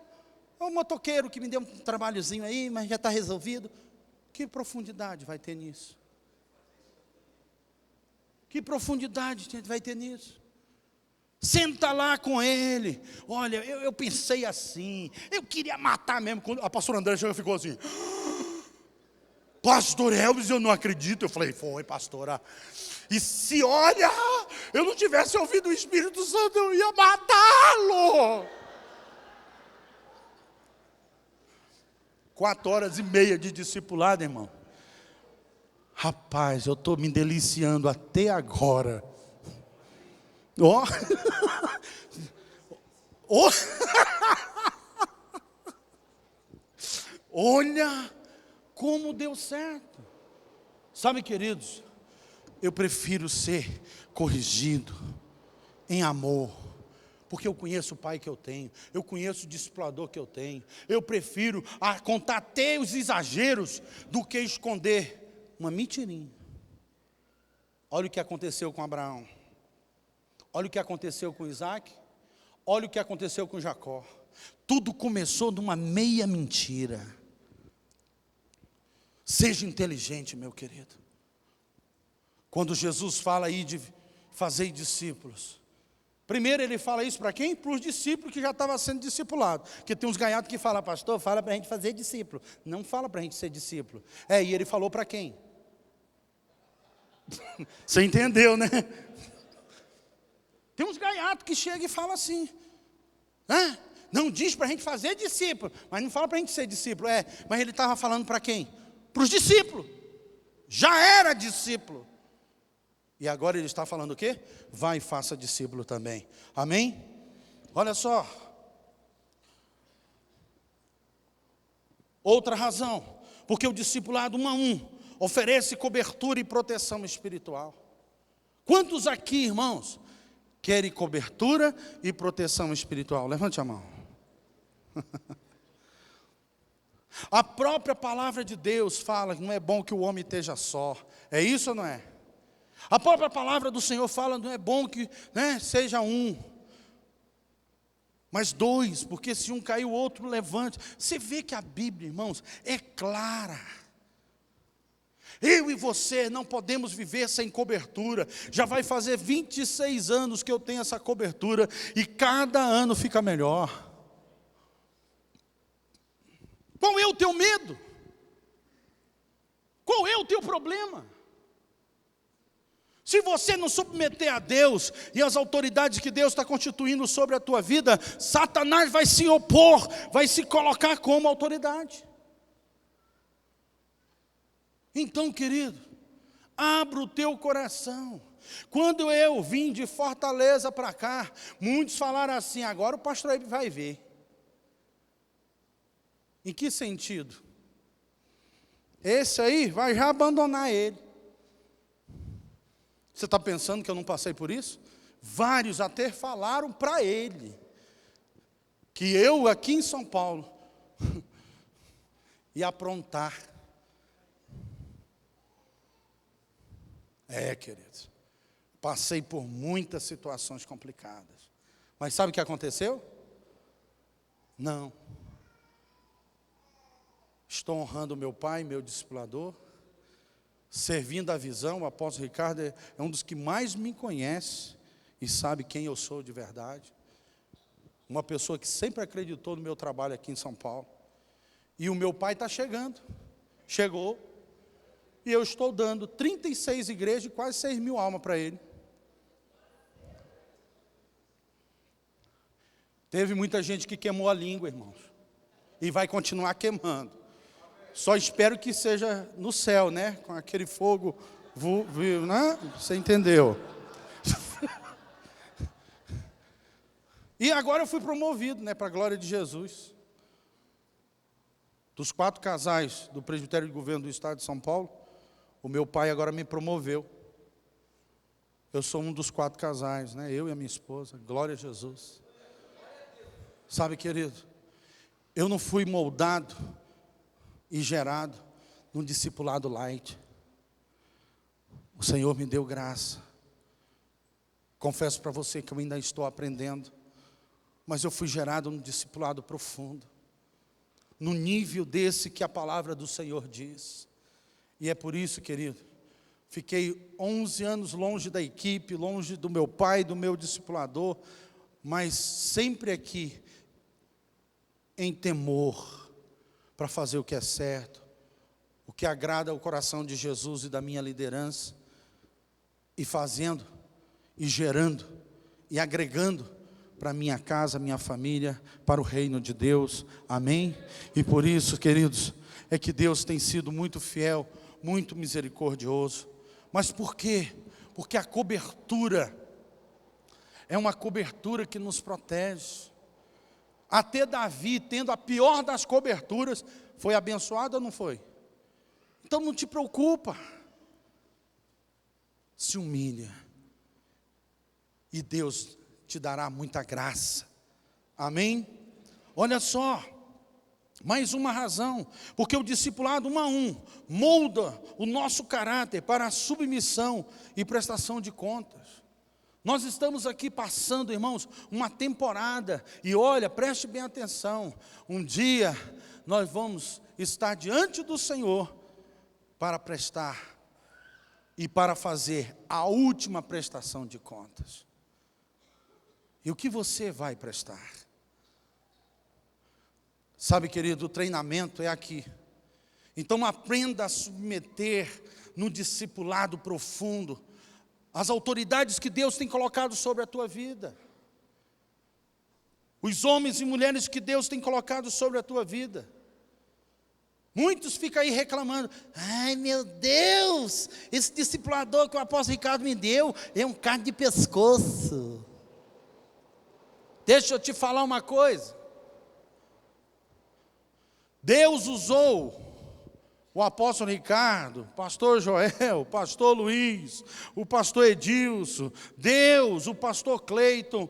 é um motoqueiro que me deu um trabalhozinho aí, mas já está resolvido. Que profundidade vai ter nisso? Que profundidade vai ter nisso? Senta lá com ele. Olha, eu pensei assim, eu queria matar mesmo. Quando a pastora André chegou e ficou assim: pastor Elvis, eu não acredito. Eu falei: foi, pastora. E se, olha, eu não tivesse ouvido o Espírito Santo, eu ia matá-lo. 4h30 de discipulado, irmão. Rapaz, eu estou me deliciando até agora. Ó. Oh. Olha como deu certo. Sabe, queridos, eu prefiro ser corrigido em amor, porque eu conheço o pai que eu tenho, eu conheço o discipulador que eu tenho. Eu prefiro contar até os exageros do que esconder uma mentirinha. Olha o que aconteceu com Abraão. Olha o que aconteceu com Isaac. Olha o que aconteceu com Jacó. Tudo começou numa meia mentira. Seja inteligente, meu querido. Quando Jesus fala aí de fazer discípulos, primeiro ele fala isso para quem? Para os discípulos que já estavam sendo discipulados. Porque tem uns gaiatos que falam: pastor, fala para a gente fazer discípulo. Não fala para a gente ser discípulo. E ele falou para quem? Você entendeu, né? Tem uns gaiatos que chegam e falam assim: não diz para a gente fazer discípulo, mas não fala para a gente ser discípulo. Mas ele estava falando para quem? Para os discípulos. Já era discípulo. E agora ele está falando o quê? Vai e faça discípulo também. Amém? Olha só. Outra razão. Porque o discipulado 1 a 1 oferece cobertura e proteção espiritual. Quantos aqui, irmãos, querem cobertura e proteção espiritual? Levante a mão. A própria palavra de Deus fala que não é bom que o homem esteja só. É isso ou não é? A própria palavra do Senhor fala: não é bom que seja um, mas dois, porque se um cair o outro levante. Você vê que a Bíblia, irmãos, é clara. Eu e você não podemos viver sem cobertura. Já vai fazer 26 anos que eu tenho essa cobertura, e cada ano fica melhor. Qual é o teu medo? Qual é o teu problema? Se você não submeter a Deus e as autoridades que Deus está constituindo sobre a tua vida, Satanás vai se opor, vai se colocar como autoridade. Então, querido, abra o teu coração. Quando eu vim de Fortaleza para cá, muitos falaram assim: agora o pastor Hebe vai ver. Em que sentido? Esse aí vai já abandonar ele. Você está pensando que eu não passei por isso? Vários até falaram para ele que eu aqui em São Paulo ia aprontar. Queridos, passei por muitas situações complicadas. Mas sabe o que aconteceu? Não. Estou honrando meu pai, meu discipulador, servindo a visão. O apóstolo Ricardo é um dos que mais me conhece e sabe quem eu sou de verdade. Uma pessoa que sempre acreditou no meu trabalho aqui em São Paulo. E o meu pai está chegando. Chegou. E eu estou dando 36 igrejas e quase 6.000 almas para ele. Teve muita gente que queimou a língua, irmãos. E vai continuar queimando. Só espero que seja no céu, né? Com aquele fogo, né? Você entendeu? E agora eu fui promovido, né? Para a glória de Jesus. Dos 4 casais do presbitério de governo do estado de São Paulo, o meu pai agora me promoveu. Eu sou um dos 4 casais, né? Eu e a minha esposa. Glória a Jesus. Sabe, querido, eu não fui moldado e gerado num discipulado light. O Senhor me deu graça. Confesso para você que eu ainda estou aprendendo, mas eu fui gerado num discipulado profundo, no nível desse que a palavra do Senhor diz. E é por isso, querido, Fiquei 11 anos longe da equipe, longe do meu pai, do meu discipulador, mas sempre aqui, em temor, para fazer o que é certo, o que agrada ao coração de Jesus e da minha liderança, e fazendo, e gerando, e agregando para minha casa, minha família, para o reino de Deus, amém? E por isso, queridos, é que Deus tem sido muito fiel, muito misericordioso. Mas por quê? Porque a cobertura é uma cobertura que nos protege. Até Davi, tendo a pior das coberturas, foi abençoado ou não foi? Então não te preocupa. Se humilha. E Deus te dará muita graça. Amém? Olha só. Mais uma razão, porque o discipulado 1 a 1 molda o nosso caráter para a submissão e prestação de contas. Nós estamos aqui passando, irmãos, uma temporada, e olha, preste bem atenção, um dia nós vamos estar diante do Senhor para prestar e para fazer a última prestação de contas. E o que você vai prestar? Sabe, querido, o treinamento é aqui. Então aprenda a submeter no discipulado profundo as autoridades que Deus tem colocado sobre a tua vida. Os homens e mulheres que Deus tem colocado sobre a tua vida. Muitos ficam aí reclamando: ai meu Deus, esse discipulador que o apóstolo Ricardo me deu é um carne de pescoço. Deixa eu te falar uma coisa. Deus usou o apóstolo Ricardo, o pastor Joel, o pastor Luiz, o pastor Edilson, Deus, o pastor Cleiton,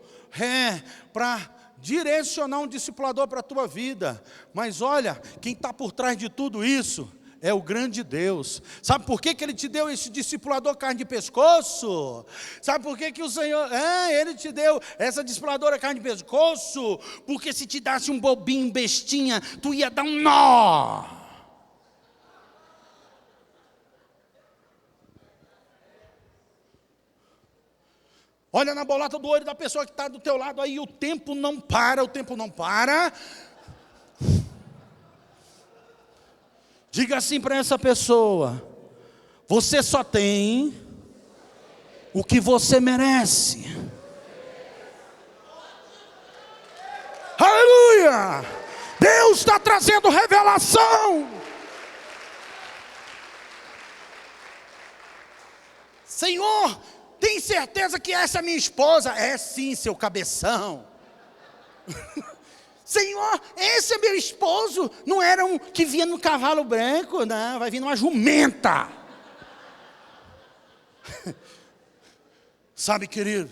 para direcionar um discipulador para a tua vida. Mas olha, quem está por trás de tudo isso é o grande Deus. Sabe por que Ele te deu esse discipulador carne de pescoço? Sabe por que o Senhor, Ele te deu essa discipuladora carne de pescoço? Porque se te dasse um bobinho, bestinha, tu ia dar um nó. Olha na bolota do olho da pessoa que está do teu lado aí, o tempo não para, o tempo não para. Diga assim para essa pessoa: você só tem o que você merece. Aleluia! Deus está trazendo revelação. Senhor, tem certeza que essa é minha esposa? É sim, seu cabeção. Senhor, esse é meu esposo, não era um que vinha no cavalo branco, não, vai vir numa jumenta. Sabe, querido,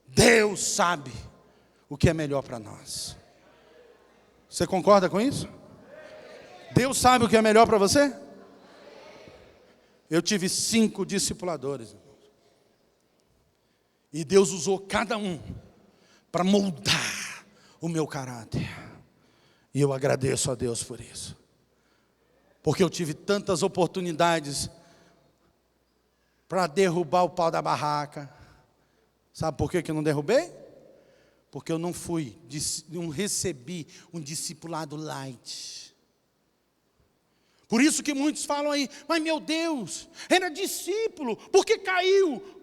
Deus sabe o que é melhor para nós. Você concorda com isso? Deus sabe o que é melhor para você? Eu tive 5 discipuladores. E Deus usou cada um para moldar o meu caráter. E eu agradeço a Deus por isso. Porque eu tive tantas oportunidades para derrubar o pau da barraca. Sabe por que eu não derrubei? Porque eu não recebi um discipulado light. Por isso que muitos falam aí: mas meu Deus, era discípulo, por que caiu?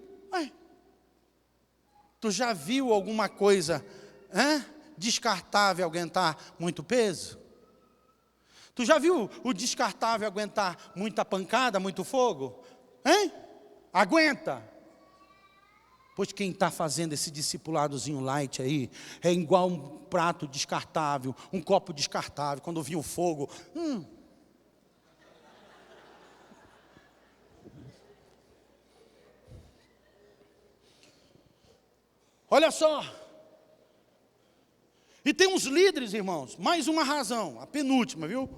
Tu já viu alguma coisa descartável aguentar muito peso? Tu já viu o descartável aguentar muita pancada, muito fogo? Aguenta? Pois quem está fazendo esse discipuladozinho light aí, é igual um prato descartável, um copo descartável, quando viu o fogo, Olha só. E tem uns líderes, irmãos, mais uma razão, a penúltima, viu?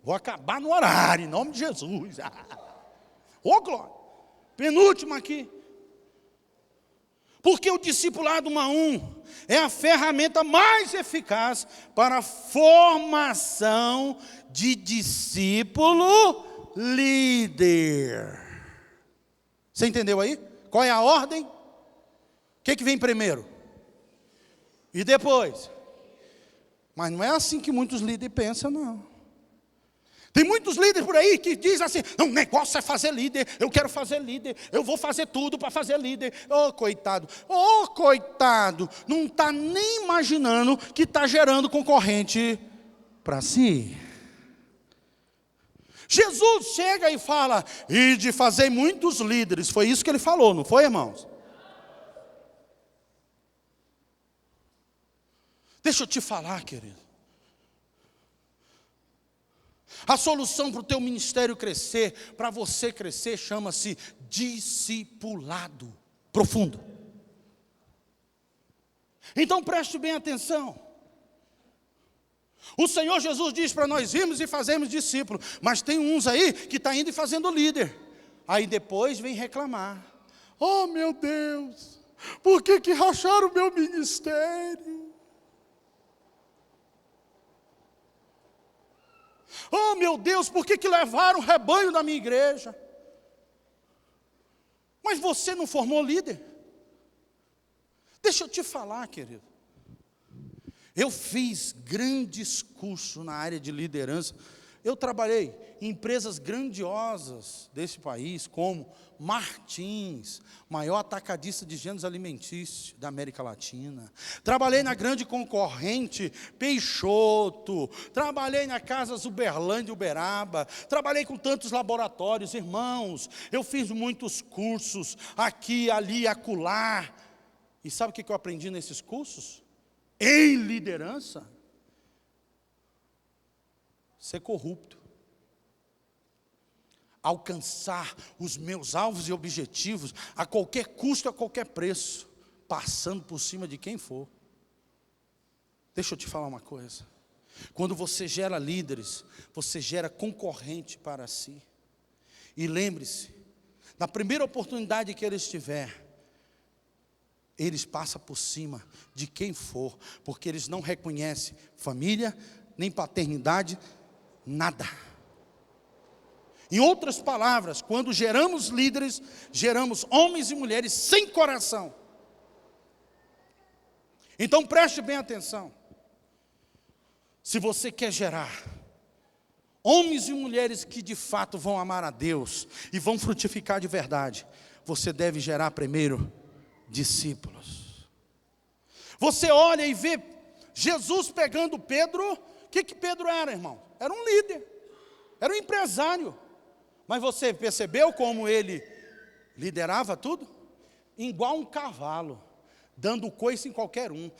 Vou acabar no horário, em nome de Jesus. Ô glória. Penúltima aqui. Porque o discipulado 1 a 1 é a ferramenta mais eficaz para a formação de discípulo líder. Você entendeu aí? Qual é a ordem? O que vem primeiro? E depois? Mas não é assim que muitos líderes pensam, não. Tem muitos líderes por aí que dizem assim: não, o negócio é fazer líder, eu quero fazer líder, eu vou fazer tudo para fazer líder. Coitado, coitado, não está nem imaginando que está gerando concorrente para si. Jesus chega e fala: e de fazer muitos líderes. Foi isso que ele falou, não foi, irmãos? Deixa eu te falar, querido. A solução para o teu ministério crescer, para você crescer, chama-se discipulado profundo. Então preste bem atenção. O Senhor Jesus diz para nós irmos e fazermos discípulos, mas tem uns aí que estão indo e fazendo líder. Aí depois vem reclamar: oh meu Deus, por que racharam o meu ministério? Oh meu Deus, por que levaram o rebanho da minha igreja? Mas você não formou líder? Deixa eu te falar, querido. Eu fiz grandes cursos na área de liderança. Eu trabalhei em empresas grandiosas desse país, como Martins, maior atacadista de gêneros alimentícios da América Latina. Trabalhei na grande concorrente Peixoto. Trabalhei na Casas Uberlândia e Uberaba. Trabalhei com tantos laboratórios, irmãos. Eu fiz muitos cursos aqui, ali, acolá. E sabe o que eu aprendi nesses cursos? Em liderança, ser corrupto, alcançar os meus alvos e objetivos a qualquer custo, a qualquer preço, passando por cima de quem for. Deixa eu te falar uma coisa: quando você gera líderes, você gera concorrente para si. E lembre-se, na primeira oportunidade que eles tiver, eles passam por cima de quem for, porque eles não reconhecem família, nem paternidade, nada. Em outras palavras, quando geramos líderes, geramos homens e mulheres sem coração. Então preste bem atenção. Se você quer gerar homens e mulheres que de fato vão amar a Deus e vão frutificar de verdade, você deve gerar primeiro discípulos. Você olha e vê Jesus pegando Pedro. O que Pedro era, irmão? Era um líder, era um empresário. Mas você percebeu como ele liderava tudo? Igual um cavalo, dando coice em qualquer um.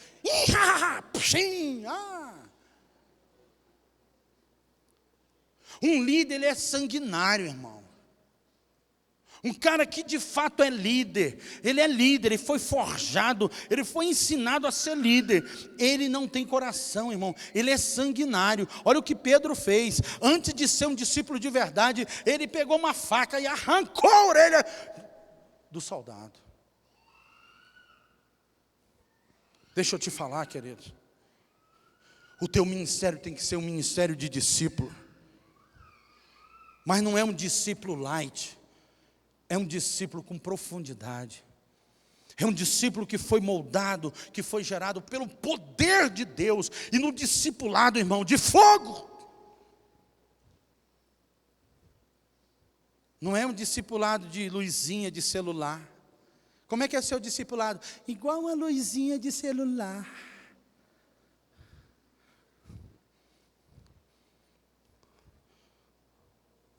Um líder, ele é sanguinário, irmão. Um cara que de fato é líder, ele foi forjado, ele foi ensinado a ser líder. Ele não tem coração, irmão, ele é sanguinário. Olha o que Pedro fez: antes de ser um discípulo de verdade, ele pegou uma faca e arrancou a orelha do soldado. Deixa eu te falar, querido, o teu ministério tem que ser um ministério de discípulo, mas não é um discípulo light. É um discípulo com profundidade. É um discípulo que foi moldado, que foi gerado pelo poder de Deus. E no discipulado, irmão, de fogo. Não é um discipulado de luzinha de celular. Como é que é seu discipulado? Igual uma luzinha de celular.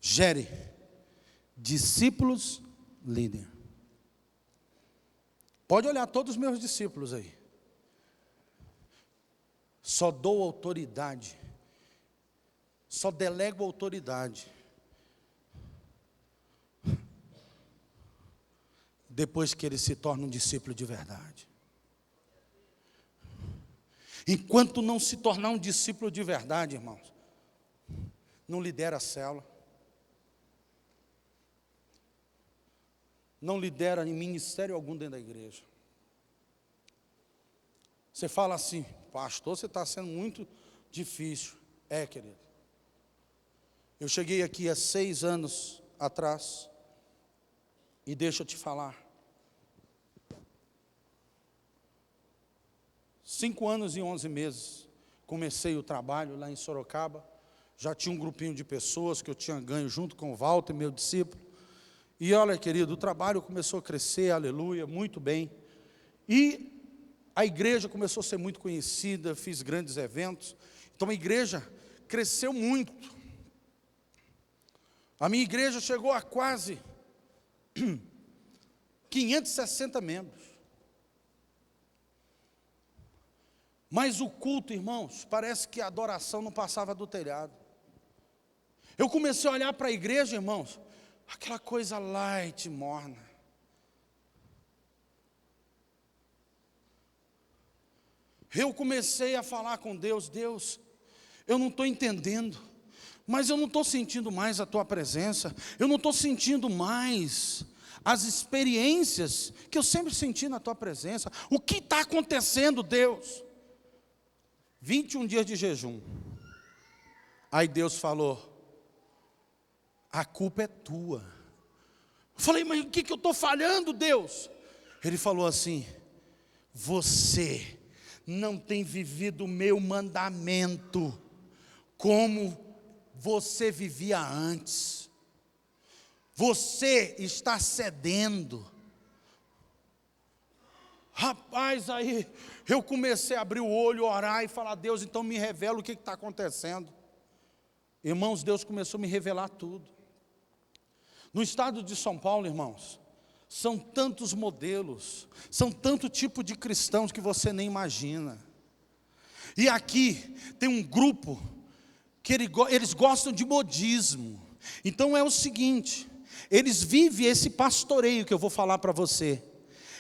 Gere discípulos líder. Pode olhar todos os meus discípulos aí. Só dou autoridade, só delego autoridade depois que ele se torna um discípulo de verdade. Enquanto não se tornar um discípulo de verdade, irmãos, não lidera a célula, não lidera em ministério algum dentro da igreja. Você fala assim, pastor, você está sendo muito difícil. É, querido. Eu cheguei aqui há 6 anos atrás, e deixa eu te falar, 5 anos e 11 meses, comecei o trabalho lá em Sorocaba, já tinha um grupinho de pessoas que eu tinha ganho junto com o Walter, meu discípulo, e olha, querido, o trabalho começou a crescer, aleluia, muito bem, e a igreja começou a ser muito conhecida, fiz grandes eventos, então a igreja cresceu muito. A minha igreja chegou a quase 560 membros. Mas o culto, irmãos, parece que a adoração não passava do telhado. Eu comecei a olhar para a igreja, irmãos, aquela coisa light, morna. Eu comecei a falar com Deus, Deus, eu não estou entendendo, mas eu não estou sentindo mais a Tua presença, eu não estou sentindo mais as experiências que eu sempre senti na Tua presença. O que está acontecendo, Deus? 21 dias de jejum. Aí Deus falou, a culpa é tua. Eu falei, mas o que eu estou falhando, Deus? Ele falou assim, você não tem vivido o meu mandamento como você vivia antes. Você está cedendo. Rapaz, aí eu comecei a abrir o olho, orar e falar, Deus, então me revela o que está acontecendo. Irmãos, Deus começou a me revelar tudo. No estado de São Paulo, irmãos, são tantos modelos, são tanto tipo de cristãos que você nem imagina. E aqui tem um grupo que eles gostam de modismo. Então é o seguinte, eles vivem esse pastoreio que eu vou falar para você.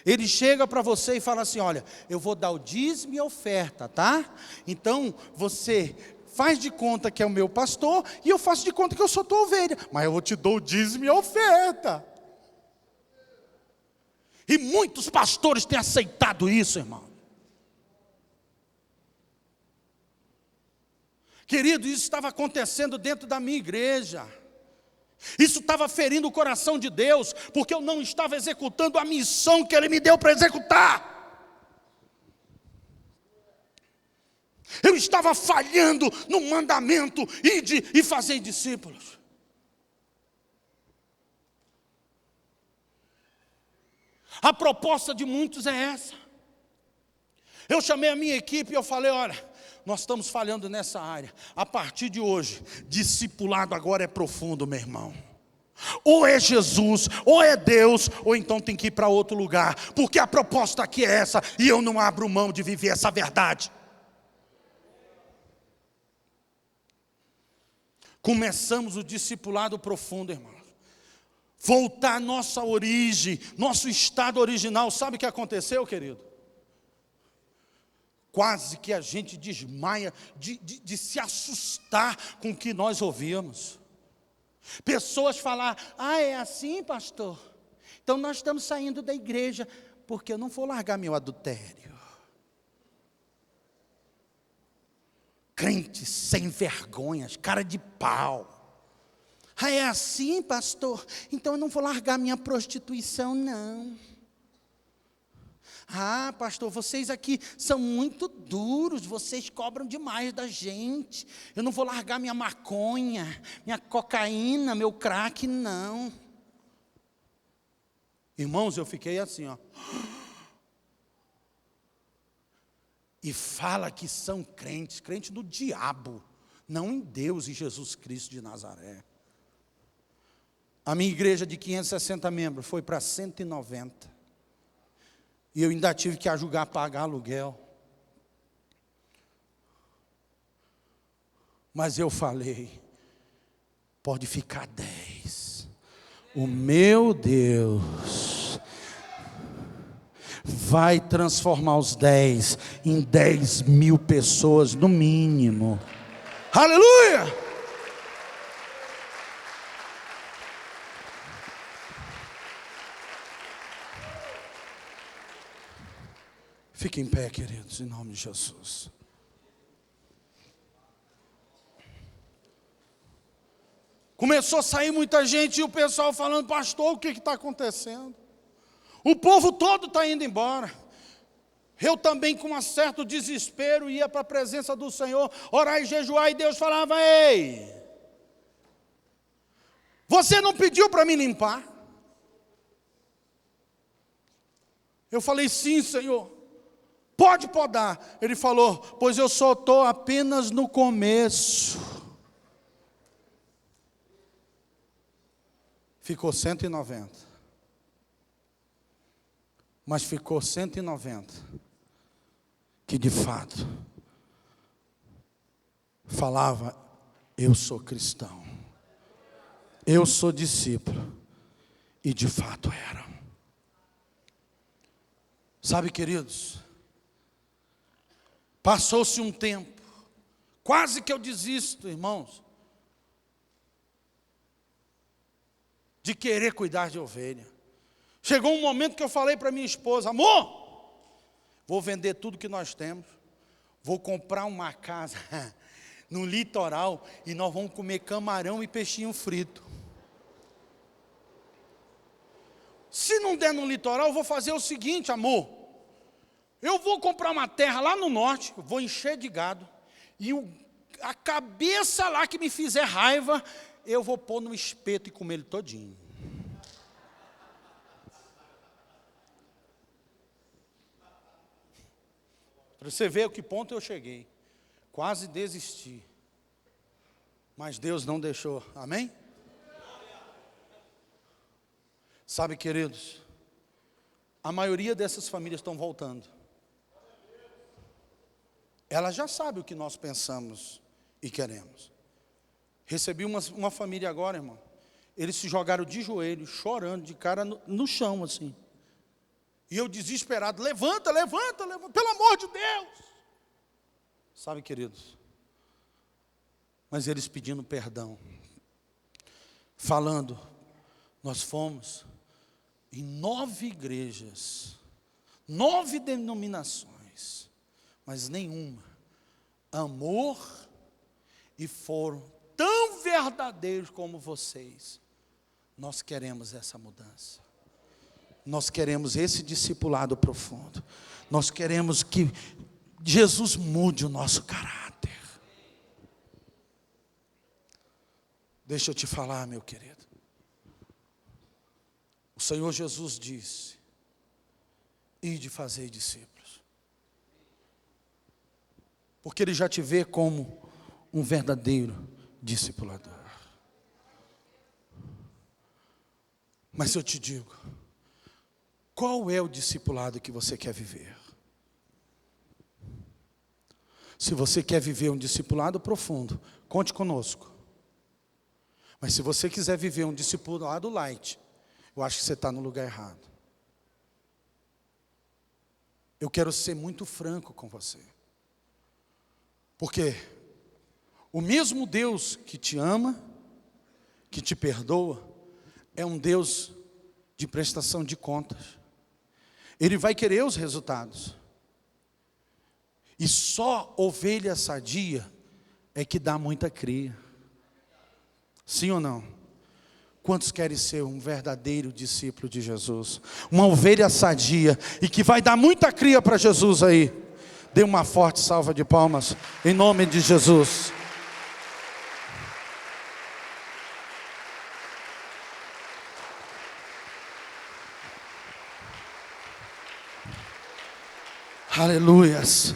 Ele chega para você e fala assim, olha, eu vou dar o dízimo e a oferta, tá? Então você faz de conta que é o meu pastor e eu faço de conta que eu sou tua ovelha, mas eu vou te dar o dízimo e a oferta. E muitos pastores têm aceitado isso, irmão. Querido, isso estava acontecendo dentro da minha igreja. Isso estava ferindo o coração de Deus, porque eu não estava executando a missão que Ele me deu para executar. Eu estava falhando no mandamento, ide e fazer discípulos. A proposta de muitos é essa. Eu chamei a minha equipe e eu falei, olha, nós estamos falhando nessa área. A partir de hoje, discipulado agora é profundo, meu irmão. Ou é Jesus, ou é Deus, ou então tem que ir para outro lugar. Porque a proposta aqui é essa, e eu não abro mão de viver essa verdade. Começamos o discipulado profundo, irmão. Voltar à nossa origem, nosso estado original. Sabe o que aconteceu, querido? Quase que a gente desmaia de se assustar com o que nós ouvíamos. Pessoas falar, é assim, pastor? Então nós estamos saindo da igreja, porque eu não vou largar meu adultério. Crentes sem vergonhas, cara de pau. É assim, pastor? Então eu não vou largar minha prostituição, não. Pastor, vocês aqui são muito duros, vocês cobram demais da gente. Eu não vou largar minha maconha, minha cocaína, meu crack, não. Irmãos, eu fiquei assim, ó. E fala que são crentes, crentes do diabo, não em Deus e Jesus Cristo de Nazaré. A minha igreja de 560 membros foi para 190. E eu ainda tive que ajudar a pagar aluguel. Mas eu falei, pode ficar 10. O meu Deus vai transformar os 10 em 10.000 pessoas no mínimo. Aleluia! Fique em pé, queridos, em nome de Jesus. Começou a sair muita gente e o pessoal falando: pastor, o que está acontecendo? O povo todo está indo embora. Eu também, com um certo desespero, ia para a presença do Senhor, orar e jejuar, e Deus falava: ei, você não pediu para me limpar? Eu falei: sim, Senhor, pode podar. Ele falou: pois eu só estou apenas no começo. Ficou 190. Mas ficou 190 que de fato falava: eu sou cristão, eu sou discípulo, e de fato eram. Sabe, queridos, passou-se um tempo, quase que eu desisto, irmãos, de querer cuidar de ovelha. Chegou um momento que eu falei para minha esposa: amor, vou vender tudo que nós temos, vou comprar uma casa no litoral e nós vamos comer camarão e peixinho frito. Se não der no litoral, eu vou fazer o seguinte, amor, eu vou comprar uma terra lá no norte, vou encher de gado, e a cabeça lá que me fizer raiva, eu vou pôr no espeto e comer ele todinho. Para você ver a que ponto eu cheguei. Quase desisti. Mas Deus não deixou. Amém? Sabe, queridos, a maioria dessas famílias estão voltando. Ela já sabe o que nós pensamos e queremos. Recebi uma família agora, irmão. Eles se jogaram de joelhos, chorando, de cara no chão, assim. E eu desesperado: levanta, levanta, levanta, pelo amor de Deus. Sabe, queridos, mas eles pedindo perdão, falando: nós fomos em 9 igrejas, 9 denominações, mas nenhuma amor e foram tão verdadeiros como vocês. Nós queremos essa mudança. Nós queremos esse discipulado profundo. Nós queremos que Jesus mude o nosso caráter. Deixa eu te falar, meu querido. O Senhor Jesus disse: ide fazer discípulos. Porque Ele já te vê como um verdadeiro discipulador. Mas eu te digo, qual é o discipulado que você quer viver? Se você quer viver um discipulado profundo, conte conosco. Mas se você quiser viver um discipulado light, eu acho que você está no lugar errado. Eu quero ser muito franco com você. Porque o mesmo Deus que te ama, que te perdoa, é um Deus de prestação de contas. Ele vai querer os resultados. E só ovelha sadia é que dá muita cria. Sim ou não? Quantos querem ser um verdadeiro discípulo de Jesus? Uma ovelha sadia e que vai dar muita cria para Jesus aí. Dê uma forte salva de palmas em nome de Jesus. Aleluias.